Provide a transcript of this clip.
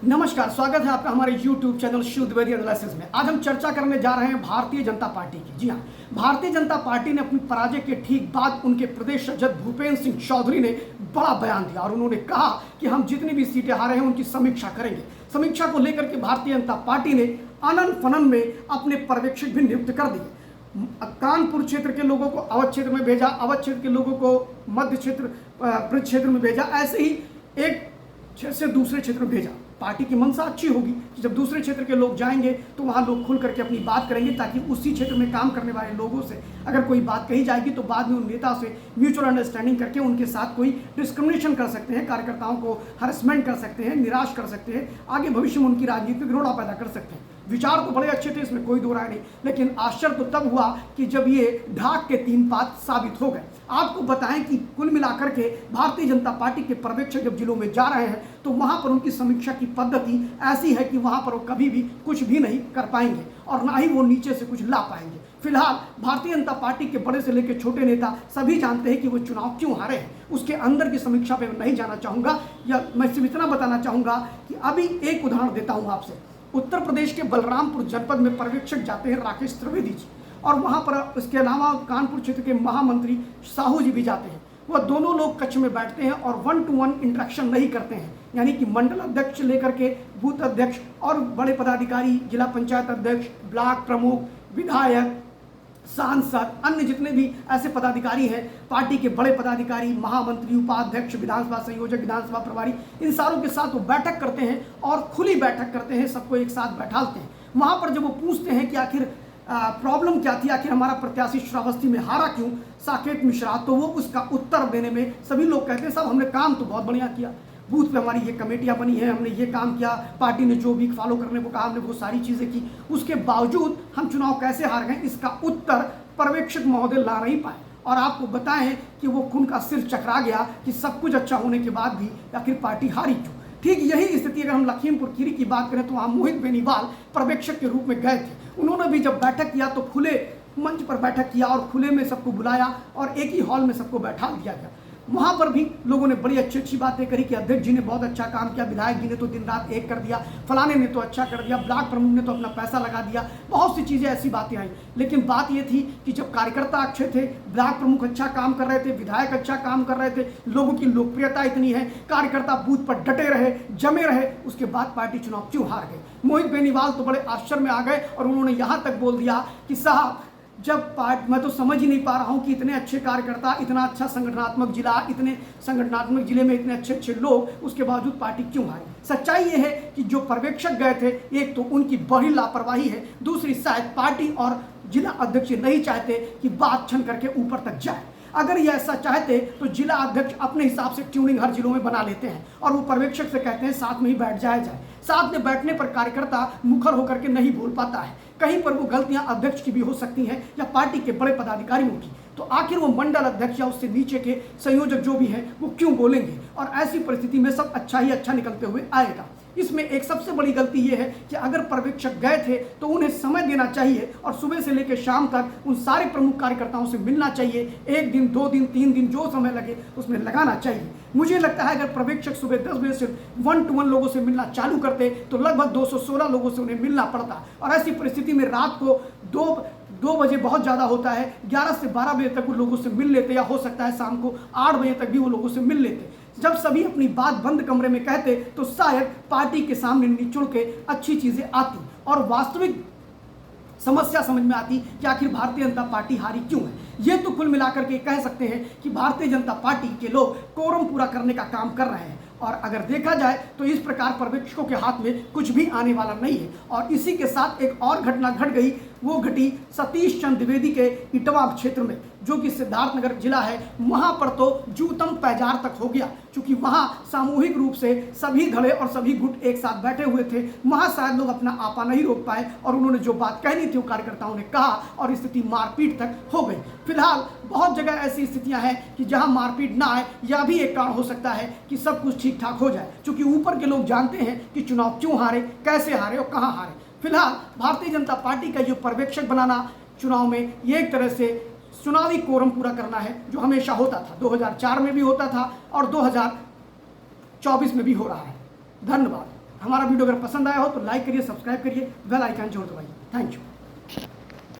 नमस्कार, स्वागत है आपका हमारे YouTube channel Shiv Dwivedi analysis में। आज हम चर्चा करने जा रहे हैं भारतीय जनता पार्टी की। जी हाँ, भारतीय जनता पार्टी ने अपनी पराजय के ठीक बाद उनके प्रदेश अध्यक्ष भूपेंद्र सिंह चौधरी ने बड़ा बयान दिया और उन्होंने कहा कि हम जितनी भी सीटें हारे हैं उनकी समीक्षा करेंगे। समीक्षा को लेकर के भारतीय जनता पार्टी ने आनन फनन में अपने पर्यवेक्षक भी नियुक्त कर दिए। कानपुर क्षेत्र के लोगों को अवध क्षेत्र में भेजा, अवध क्षेत्र के लोगों को मध्य क्षेत्र ब्रज क्षेत्र में भेजा, ऐसे ही एक क्षेत्र से दूसरे क्षेत्र में भेजा। पार्टी की मंशा अच्छी होगी कि जब दूसरे क्षेत्र के लोग जाएंगे तो वहाँ लोग खुल करके अपनी बात करेंगे, ताकि उसी क्षेत्र में काम करने वाले लोगों से अगर कोई बात कही जाएगी तो बाद में उन नेता से म्यूचुअल अंडरस्टैंडिंग करके उनके साथ कोई डिस्क्रिमिनेशन कर सकते हैं, कार्यकर्ताओं को हरेसमेंट कर सकते हैं, निराश कर सकते हैं, आगे भविष्य में उनकी राजनीतिक रोड़ा पैदा कर सकते हैं। विचार तो बड़े अच्छे थे, इसमें कोई दो राय नहीं, लेकिन आश्चर्य तो तब हुआ कि जब ये ढाक के तीन पात साबित हो गए। आपको बताएं कि कुल मिलाकर के भारतीय जनता पार्टी के पर्यवेक्षक जब जिलों में जा रहे हैं तो वहां पर उनकी समीक्षा की पद्धति ऐसी है कि वहां पर वो कभी भी कुछ भी नहीं कर पाएंगे और ना ही वो नीचे से कुछ ला पाएंगे। फिलहाल भारतीय जनता पार्टी के बड़े से लेकर छोटे नेता सभी जानते हैं कि वो चुनाव क्यों हारे हैं। उसके अंदर की समीक्षा पे मैं नहीं जाना चाहूंगा, या मैं सिर्फ इतना बताना चाहूंगा कि अभी एक उदाहरण देता हूं आपसे। उत्तर प्रदेश के बलरामपुर जनपद में पर्यवेक्षक जाते हैं राकेश त्रिवेदी जी, और वहां पर इसके अलावा कानपुर क्षेत्र के महामंत्री साहू जी भी जाते हैं। वह दोनों लोग कक्ष में बैठते हैं और 1-to-1 इंटरेक्शन नहीं करते हैं, यानी कि मंडल अध्यक्ष लेकर के बूथ अध्यक्ष और बड़े पदाधिकारी, जिला पंचायत अध्यक्ष, ब्लॉक प्रमुख, विधायक, सांसद, अन्य जितने भी ऐसे पदाधिकारी हैं, पार्टी के बड़े पदाधिकारी, महामंत्री, उपाध्यक्ष, विधानसभा संयोजक, विधानसभा प्रभारी, इन सारों के साथ वो बैठक करते हैं और खुली बैठक करते हैं, सबको एक साथ बैठाते हैं। वहां पर जब वो पूछते हैं कि आखिर प्रॉब्लम क्या थी, आखिर हमारा प्रत्याशी श्रावस्ती में हारा क्यों, साकेत मिश्रा, तो वो उसका उत्तर देने में सभी लोग कहते हैं साहब हमने काम तो बहुत बढ़िया किया, बूथ पे हमारी ये कमेटियां बनी है, हमने ये काम किया, पार्टी ने जो भी फॉलो करने को कहा हमने वो सारी चीज़ें की, उसके बावजूद हम चुनाव कैसे हार गए, इसका उत्तर पर्यवेक्षक महोदय ला नहीं पाए। और आपको बताएं कि वो खून का सिर चकरा गया कि सब कुछ अच्छा होने के बाद भी आखिर पार्टी हारी क्यों। ठीक यही स्थिति अगर हम लखीमपुर खीरी की बात करें तो वहाँ मोहित बेनीवाल पर्यवेक्षक के रूप में गए थे। उन्होंने भी जब बैठक किया तो खुले मंच पर बैठक किया और खुले में सबको बुलाया और एक ही हॉल में सबको बैठा दिया गया। वहाँ पर भी लोगों ने बड़ी अच्छी बातें करी कि अध्यक्ष जी ने बहुत अच्छा काम किया, विधायक जी ने तो दिन रात एक कर दिया, फलाने ने तो अच्छा कर दिया, ब्लॉक प्रमुख ने तो अपना पैसा लगा दिया, बहुत सी चीज़ें ऐसी बातें आई। लेकिन बात ये थी कि जब कार्यकर्ता अच्छे थे, ब्लॉक प्रमुख अच्छा काम कर रहे थे, विधायक अच्छा काम कर रहे थे, लोगों की लोकप्रियता इतनी है, कार्यकर्ता बूथ पर डटे रहे, जमे रहे, उसके बाद पार्टी चुनाव क्यों हार गई। मोहित बेनीवाल तो बड़े आश्चर्य में आ गए और उन्होंने यहाँ तक बोल दिया कि साहब जब मैं तो समझ ही नहीं पा रहा हूँ कि इतने अच्छे कार्यकर्ता, इतना अच्छा संगठनात्मक जिला, इतने संगठनात्मक जिले में इतने अच्छे लोग, उसके बावजूद पार्टी क्यों हारी। सच्चाई ये है कि जो पर्यवेक्षक गए थे, एक तो उनकी बड़ी लापरवाही है, दूसरी शायद पार्टी और जिला अध्यक्ष नहीं चाहते कि बात छन करके ऊपर तक जाए। अगर ये ऐसा चाहते तो जिला अध्यक्ष अपने हिसाब से ट्यूनिंग हर जिलों में बना लेते हैं और वो पर्यवेक्षक से कहते हैं साथ में ही बैठ जाया जाए। साथ में बैठने पर कार्यकर्ता मुखर होकर के नहीं बोल पाता है, कहीं पर वो गलतियां अध्यक्ष की भी हो सकती हैं या पार्टी के बड़े पदाधिकारियों की, तो आखिर वो मंडल अध्यक्ष या उससे नीचे के संयोजक जो भी हैं वो क्यों बोलेंगे। और ऐसी परिस्थिति में सब अच्छा ही अच्छा निकलते हुए आएगा। इसमें एक सबसे बड़ी गलती ये है कि अगर पर्यवेक्षक गए थे तो उन्हें समय देना चाहिए और सुबह से लेकर शाम तक उन सारे प्रमुख कार्यकर्ताओं से मिलना चाहिए। 1 दिन, 2 दिन, 3 दिन, जो समय लगे उसमें लगाना चाहिए। मुझे लगता है अगर पर्यवेक्षक सुबह 10 बजे से 1-to-1 लोगों से मिलना चालू करते तो लगभग 216 लोगों से उन्हें मिलना पड़ता, और ऐसी परिस्थिति में रात को 2 बजे बहुत ज़्यादा होता है, 11 से 12 बजे तक वो लोगों से मिल लेते, या हो सकता है शाम को 8 बजे तक भी वो लोगों से मिल लेते। जब सभी अपनी बात बंद कमरे में कहते तो शायद पार्टी के सामने निचुड़ के अच्छी चीज़ें आती और वास्तविक समस्या समझ में आती कि आखिर भारतीय जनता पार्टी हारी क्यों है। ये तो कुल मिलाकर के कह सकते हैं कि भारतीय जनता पार्टी के लोग कोरम पूरा करने का काम कर रहे हैं, और अगर देखा जाए तो इस प्रकार पर्यवेक्षकों के हाथ में कुछ भी आने वाला नहीं है। और इसी के साथ एक और घटना घट गई, वो घटी सतीश चंद्र द्विवेदी के इटवा क्षेत्र में, जो कि सिद्धार्थनगर जिला है। वहाँ पर तो जूतम पैजार तक हो गया, क्योंकि वहाँ सामूहिक रूप से सभी धड़े और सभी गुट एक साथ बैठे हुए थे। वहाँ शायद लोग अपना आपा नहीं रोक पाए और उन्होंने जो बात कहनी थी वो कार्यकर्ताओं ने कहा और स्थिति मारपीट तक हो गई। फिलहाल बहुत जगह ऐसी स्थितियां हैं कि जहां मारपीट ना आए, यह भी एक कारण हो सकता है कि सब कुछ ठीक ठाक हो जाए, क्योंकि ऊपर के लोग जानते हैं कि चुनाव क्यों हारे, कैसे हारे और कहां हारे। फिलहाल भारतीय जनता पार्टी का जो पर्यवेक्षक बनाना चुनाव में, ये एक तरह से चुनावी कोरम पूरा करना है, जो हमेशा होता था, 2004 में भी होता था और 2024 में भी हो रहा है। धन्यवाद। हमारा वीडियो अगर पसंद आया हो तो लाइक करिए, सब्सक्राइब करिए, बेल आइकन जरूर दबाइए। Thank you.